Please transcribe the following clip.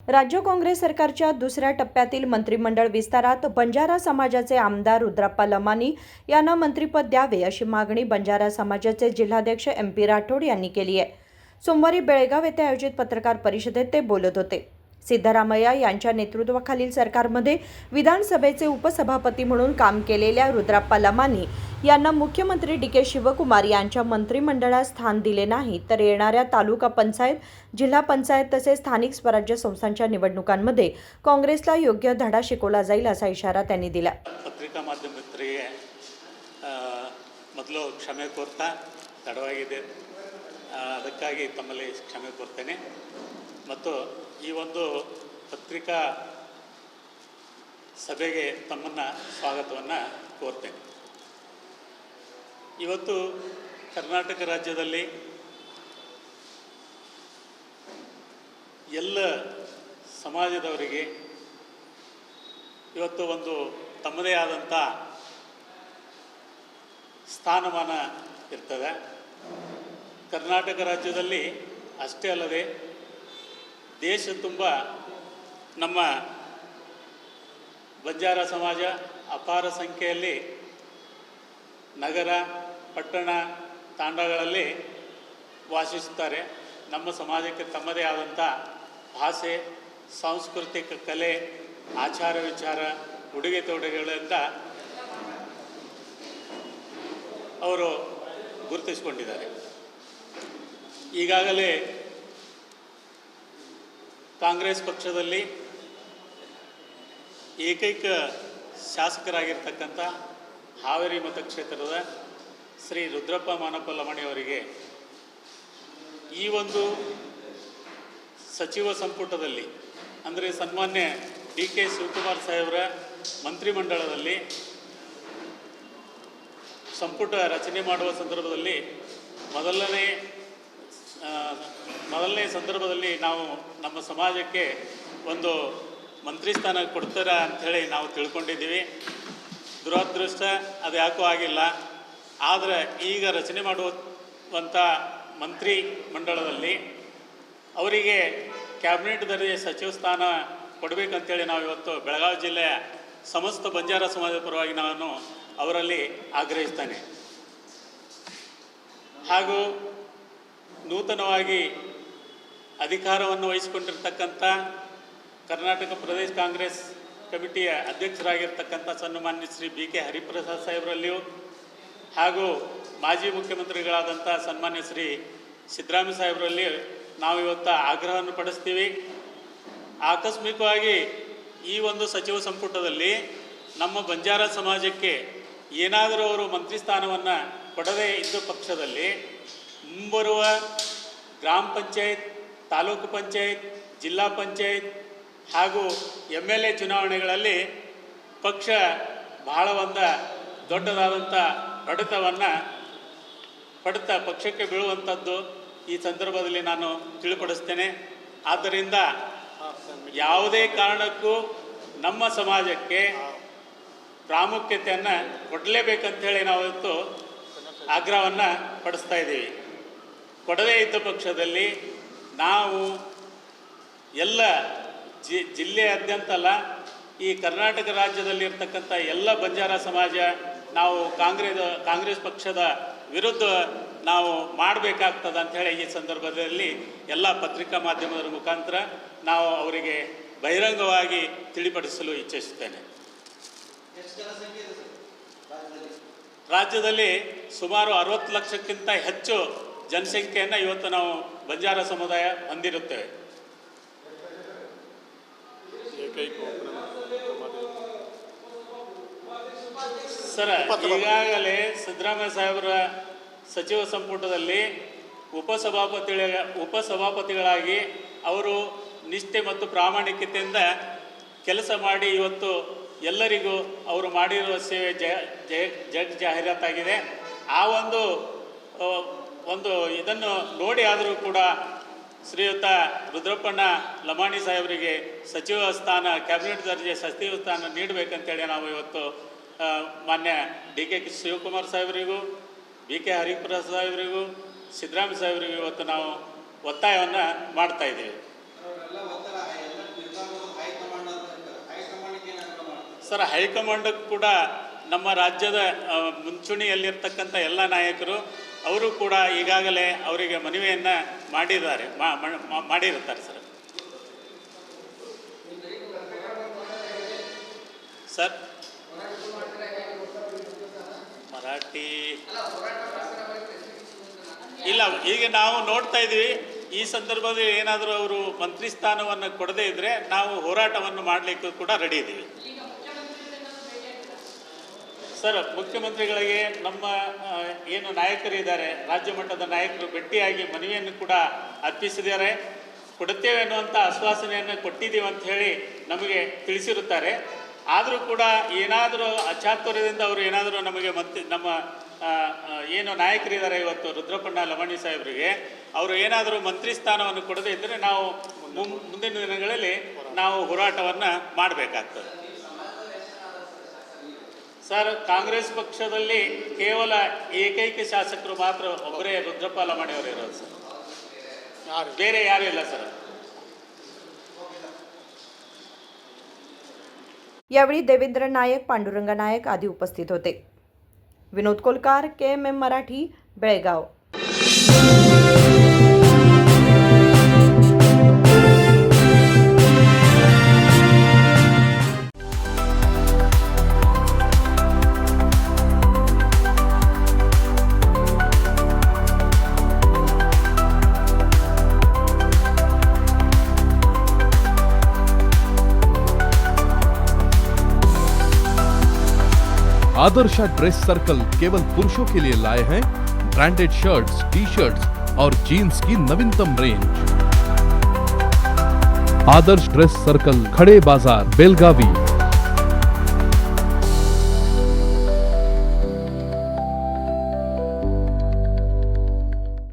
राज्य काँग्रेस सरकारच्या दुसऱ्या टप्प्यातील मंत्रिमंडळ विस्तारात बंजारा समाजाचे आमदार रुद्रप्पा लमानी यांना मंत्रिपद द्यावे अशी मागणी बंजारा समाजाचे जिल्हाध्यक्ष MP राठोड यांनी केली आहे। सोमवारी बेळगाव येथे आयोजित पत्रकार परिषदेत ते बोलत होते। सिद्धरामय्या यांच्या नेतृत्वाखालील सरकारमध्ये विधानसभेचे उपसभापती म्हणून काम केलेल्या रुद्रप्पा लमानी यांना मुख्यमंत्री DK शिवकुमार यांच्या मंत्रिमंडळात स्थान दिले नाही तर येणाऱ्या तालुका पंचायत, जिल्हा पंचायत तसेच स्थानिक स्वराज्य संस्थांच्या निवडणुकांमध्ये काँग्रेसला योग्य धडा शिकवला जाईल असा इशारा त्यांनी दिला। ಪತ್ರಿಕಾ ಮಾಧ್ಯಮದವರಿಗೆ ಮೊದಲು ಕ್ಷಮೆ ಕೋರ್ತಾ ತಡವಾಗಿದೆ, ಅದಕ್ಕಾಗಿ ತಮ್ಮಲ್ಲಿ ಕ್ಷಮೆ ಕೋರ್ತೇನೆ ಮತ್ತು ಈ ಒಂದು ಪತ್ರಿಕಾ ಸಭೆಗೆ ತಮ್ಮನ್ನು ಸ್ವಾಗತವನ್ನು ಕೋರ್ತೇನೆ। ಇವತ್ತು ಕರ್ನಾಟಕ ರಾಜ್ಯದಲ್ಲಿ ಎಲ್ಲ ಸಮಾಜದವರಿಗೆ ಇವತ್ತು ಒಂದು ತಮ್ಮದೇ ಆದಂಥ ಸ್ಥಾನಮಾನ ಇರ್ತದೆ। ಕರ್ನಾಟಕ ರಾಜ್ಯದಲ್ಲಿ ಅಷ್ಟೇ ಅಲ್ಲದೆ ದೇಶ ತುಂಬ ನಮ್ಮ ಬಂಜಾರ ಸಮಾಜ ಅಪಾರ ಸಂಖ್ಯೆಯಲ್ಲಿ ನಗರ, ಪಟ್ಟಣ, ತಾಂಡಗಳಲ್ಲಿ ವಾಸಿಸುತ್ತಾರೆ। ನಮ್ಮ ಸಮಾಜಕ್ಕೆ ತಮ್ಮದೇ ಆದಂಥ ಭಾಷೆ, ಸಾಂಸ್ಕೃತಿಕ ಕಲೆ, ಆಚಾರ ವಿಚಾರ, ಉಡುಗೆ ತೊಡುಗೆಗಳಿಂದ ಅವರು ಗುರುತಿಸಿಕೊಂಡಿದ್ದಾರೆ। ಈಗಾಗಲೇ ಕಾಂಗ್ರೆಸ್ ಪಕ್ಷದಲ್ಲಿ ಏಕೈಕ ಶಾಸಕರಾಗಿರ್ತಕ್ಕಂಥ ಹಾವೇರಿ ಮತಕ್ಷೇತ್ರದ ಶ್ರೀ ರುದ್ರಪ್ಪ ಮಾನಪ್ಪ ಲಮಾಣಿ ಅವರಿಗೆ ಈ ಒಂದು ಸಚಿವ ಸಂಪುಟದಲ್ಲಿ ಅಂದರೆ ಸನ್ಮಾನ್ಯ DK ಶಿವಕುಮಾರ್ ಸಾಹೇಬರ ಮಂತ್ರಿಮಂಡಲದಲ್ಲಿ ಸಂಪುಟ ರಚನೆ ಮಾಡುವ ಸಂದರ್ಭದಲ್ಲಿ ಮೊದಲನೇ ಸಂದರ್ಭದಲ್ಲಿ ನಾವು ನಮ್ಮ ಸಮಾಜಕ್ಕೆ ಒಂದು ಮಂತ್ರಿ ಸ್ಥಾನ ಕೊಡ್ತಾರೆ ಅಂಥೇಳಿ ನಾವು ತಿಳ್ಕೊಂಡಿದ್ದೀವಿ। ದುರದೃಷ್ಟ ಅದು ಯಾಕೂ ಆಗಿಲ್ಲ। ಆದರೆ ಈಗ ರಚನೆ ಮಾಡುವಂಥ ಮಂತ್ರಿ ಮಂಡಲದಲ್ಲಿ ಅವರಿಗೆ ಕ್ಯಾಬಿನೆಟ್ ದರ್ಜೆ ಸಚಿವ ಸ್ಥಾನ ಕೊಡಬೇಕಂತೇಳಿ ನಾವು ಇವತ್ತು ಬೆಳಗಾವಿ ಜಿಲ್ಲೆಯ ಸಮಸ್ತ ಬಂಜಾರ ಸಮಾಜದ ಪರವಾಗಿ ನಾನು ಅವರಲ್ಲಿ ಆಗ್ರಹಿಸ್ತೇನೆ। ಹಾಗೂ ನೂತನವಾಗಿ ಅಧಿಕಾರವನ್ನು ವಹಿಸಿಕೊಂಡಿರ್ತಕ್ಕಂಥ ಕರ್ನಾಟಕ ಪ್ರದೇಶ ಕಾಂಗ್ರೆಸ್ ಕಮಿಟಿಯ ಅಧ್ಯಕ್ಷರಾಗಿರ್ತಕ್ಕಂಥ ಸನ್ಮಾನ್ಯ ಶ್ರೀ BK ಹರಿಪ್ರಸಾದ್ ಸಾಹೇಬರಲ್ಲಿಯೂ ಹಾಗೂ ಮಾಜಿ ಮುಖ್ಯಮಂತ್ರಿಗಳಾದಂಥ ಸನ್ಮಾನ್ಯ ಶ್ರೀ ಸಿದ್ದರಾಮಯ್ಯ ಸಾಹೇಬರಲ್ಲಿ ನಾವು ಇವತ್ತು ಆಗ್ರಹವನ್ನು ಪಡಿಸ್ತೀವಿ। ಆಕಸ್ಮಿಕವಾಗಿ ಈ ಒಂದು ಸಚಿವ ಸಂಪುಟದಲ್ಲಿ ನಮ್ಮ ಬಂಜಾರ ಸಮಾಜಕ್ಕೆ ಏನಾದರೂ ಅವರು ಮಂತ್ರಿ ಸ್ಥಾನವನ್ನು ಕೊಡದೇ ಇದ್ದ ಪಕ್ಷದಲ್ಲಿ ಮುಂಬರುವ ಗ್ರಾಮ ಪಂಚಾಯತ್, ತಾಲೂಕು ಪಂಚಾಯತ್, ಜಿಲ್ಲಾ ಪಂಚಾಯತ್ ಹಾಗೂ MLA ಚುನಾವಣೆಗಳಲ್ಲಿ ಪಕ್ಷ ಬಹಳ ದೊಡ್ಡದಾದಂಥ ಹೊಡೆತವನ್ನು ಪಡೆದ ಪಕ್ಷಕ್ಕೆ ಬೀಳುವಂಥದ್ದು ಈ ಸಂದರ್ಭದಲ್ಲಿ ನಾನು ತಿಳಿಪಡಿಸ್ತೇನೆ। ಆದ್ದರಿಂದ ಯಾವುದೇ ಕಾರಣಕ್ಕೂ ನಮ್ಮ ಸಮಾಜಕ್ಕೆ ಪ್ರಾಮುಖ್ಯತೆಯನ್ನು ಕೊಡಲೇಬೇಕಂತೇಳಿ ನಾವು ಇವತ್ತು ಆಗ್ರಹವನ್ನು ಪಡಿಸ್ತಾ ಇದ್ದೀವಿ। ಕೊಡದೇ ಇದ್ದ ಪಕ್ಷದಲ್ಲಿ ನಾವು ಎಲ್ಲ ಜಿಲ್ಲೆಯಾದ್ಯಂತಲ್ಲ, ಈ ಕರ್ನಾಟಕ ರಾಜ್ಯದಲ್ಲಿರ್ತಕ್ಕಂಥ ಎಲ್ಲ ಬಂಜಾರ ಸಮಾಜ ನಾವು ಕಾಂಗ್ರೆಸ್ ಪಕ್ಷದ ವಿರುದ್ಧ ನಾವು ಮಾಡಬೇಕಾಗ್ತದೆ ಅಂಥೇಳಿ ಈ ಸಂದರ್ಭದಲ್ಲಿ ಎಲ್ಲ ಪತ್ರಿಕಾ ಮಾಧ್ಯಮದ ಮುಖಾಂತರ ನಾವು ಅವರಿಗೆ ಬಹಿರಂಗವಾಗಿ ತಿಳಿಪಡಿಸಲು ಇಚ್ಛಿಸುತ್ತೇನೆ। ರಾಜ್ಯದಲ್ಲಿ ಸುಮಾರು 60 ಲಕ್ಷಕ್ಕಿಂತ ಹೆಚ್ಚು ಜನಸಂಖ್ಯೆಯನ್ನು ಇವತ್ತು ನಾವು ಬಂಜಾರ ಸಮುದಾಯ ಹೊಂದಿರುತ್ತೇವೆ। ಸರ್, ಈಗಾಗಲೇ ಸಿದ್ದರಾಮಯ್ಯ ಸಾಹೇಬರ ಸಚಿವ ಸಂಪುಟದಲ್ಲಿ ಉಪಸಭಾಪತಿಗಳಾಗಿ ಅವರು ನಿಷ್ಠೆ ಮತ್ತು ಪ್ರಾಮಾಣಿಕತೆಯಿಂದ ಕೆಲಸ ಮಾಡಿ ಇವತ್ತು ಎಲ್ಲರಿಗೂ ಅವರು ಮಾಡಿರುವ ಸೇವೆ ಜಗ್ ಜಾಹೀರಾತಾಗಿದೆ। ಆ ಒಂದು ಇದನ್ನು ನೋಡಿ ಆದರೂ ಕೂಡ ಶ್ರೀಯುತ ರುದ್ರಪ್ಪಣ್ಣ ಲಮಾಣಿ ಸಾಹೇಬರಿಗೆ ಸಚಿವ ಸ್ಥಾನ, ಕ್ಯಾಬಿನೆಟ್ ದರ್ಜೆ ಸಚಿವ ಸ್ಥಾನ ನೀಡಬೇಕಂತೇಳಿ ನಾವು ಇವತ್ತು ಮಾನ್ಯ DK ಶಿವಕುಮಾರ್ ಸಾಹೇಬರಿಗೂ, BK ಹರಿಪ್ರಸಾದ್ ಸಾಹೇಬರಿಗೂ, ಸಿದ್ದರಾಮಯ್ಯ ಸಾಹೇಬರಿಗೂ ಇವತ್ತು ನಾವು ಒತ್ತಾಯವನ್ನು ಮಾಡ್ತಾ ಇದ್ದೀವಿ। ಸರ್, ಹೈಕಮಾಂಡ್ ಕೂಡ ನಮ್ಮ ರಾಜ್ಯದ ಮುಂಚೂಣಿಯಲ್ಲಿರ್ತಕ್ಕಂಥ ಎಲ್ಲ ನಾಯಕರು ಅವರು ಕೂಡ ಈಗಾಗಲೇ ಅವರಿಗೆ ಮನವಿಯನ್ನು ಮಾಡಿರುತ್ತಾರೆ ಸರ್. ಸರ್, ಮರಾಠಿ ಇಲ್ಲ, ಈಗ ನಾವು ನೋಡ್ತಾ ಇದ್ದೀವಿ, ಈ ಸಂದರ್ಭದಲ್ಲಿ ಏನಾದರೂ ಅವರು ಮಂತ್ರಿ ಸ್ಥಾನವನ್ನು ಕೊಡದೇ ಇದ್ದರೆ ನಾವು ಹೋರಾಟವನ್ನು ಮಾಡಲಿಕ್ಕೂ ಕೂಡ ರೆಡಿ ಇದ್ದೀವಿ ಸರ್. ಮುಖ್ಯಮಂತ್ರಿಗಳಿಗೆ ನಮ್ಮ ಏನು ನಾಯಕರಿದ್ದಾರೆ, ರಾಜ್ಯ ಮಟ್ಟದ ನಾಯಕರು ಭೇಟಿಯಾಗಿ ಮನವಿಯನ್ನು ಕೂಡ ಅರ್ಪಿಸಿದ್ದಾರೆ. ಕೊಡುತ್ತೇವೆ ಅನ್ನುವಂಥ ಆಶ್ವಾಸನೆಯನ್ನು ಕೊಟ್ಟಿದ್ದೀವಿ ಅಂತ ಹೇಳಿ ನಮಗೆ ತಿಳಿಸಿರುತ್ತಾರೆ. ಆದರೂ ಕೂಡ ಏನಾದರೂ ಅಚಾತುರ್ಯದಿಂದ ಅವರು ಏನಾದರೂ ನಮಗೆ ನಮ್ಮ ಏನು ನಾಯಕರಿದ್ದಾರೆ ಇವತ್ತು ರುದ್ರಪಣ್ಣ ಲಮಾಣಿ ಸಾಹೇಬರಿಗೆ ಅವರು ಏನಾದರೂ ಮಂತ್ರಿ ಸ್ಥಾನವನ್ನು ಕೊಡದೇ ಇದ್ದರೆ ನಾವು ಮುಂದಿನ ದಿನಗಳಲ್ಲಿ ನಾವು ಹೋರಾಟವನ್ನು ಮಾಡಬೇಕಾಗ್ತದೆ ಸರ್. ಕಾಂಗ್ರೆಸ್ ಪಕ್ಷದಲ್ಲಿ ಕೇವಲ ಏಕೈಕ ಶಾಸಕರು ಮಾತ್ರ ಒಬ್ಬರೇ ರುದ್ರಪ್ಪ ಲಮಾಣಿ ಅವರು ಇರೋದು ಸರ್, ಬೇರೆ ಯಾರೂ ಇಲ್ಲ सर. यावेळी देवेंद्र नायक, पांडुरंग नायक आदी उपस्थित होते. Vinod Kolkar, KMM Marathi, Belgaum. Adarsha dress circle केवल पुरुषों के लिए लाए हैं ब्रांडेड शर्ट्स, टी-शर्ट्स और जीन्स की नवीनतम रेंज। आदर्श ड्रेस सर्कल, खड़े बाजार, बेलगावी।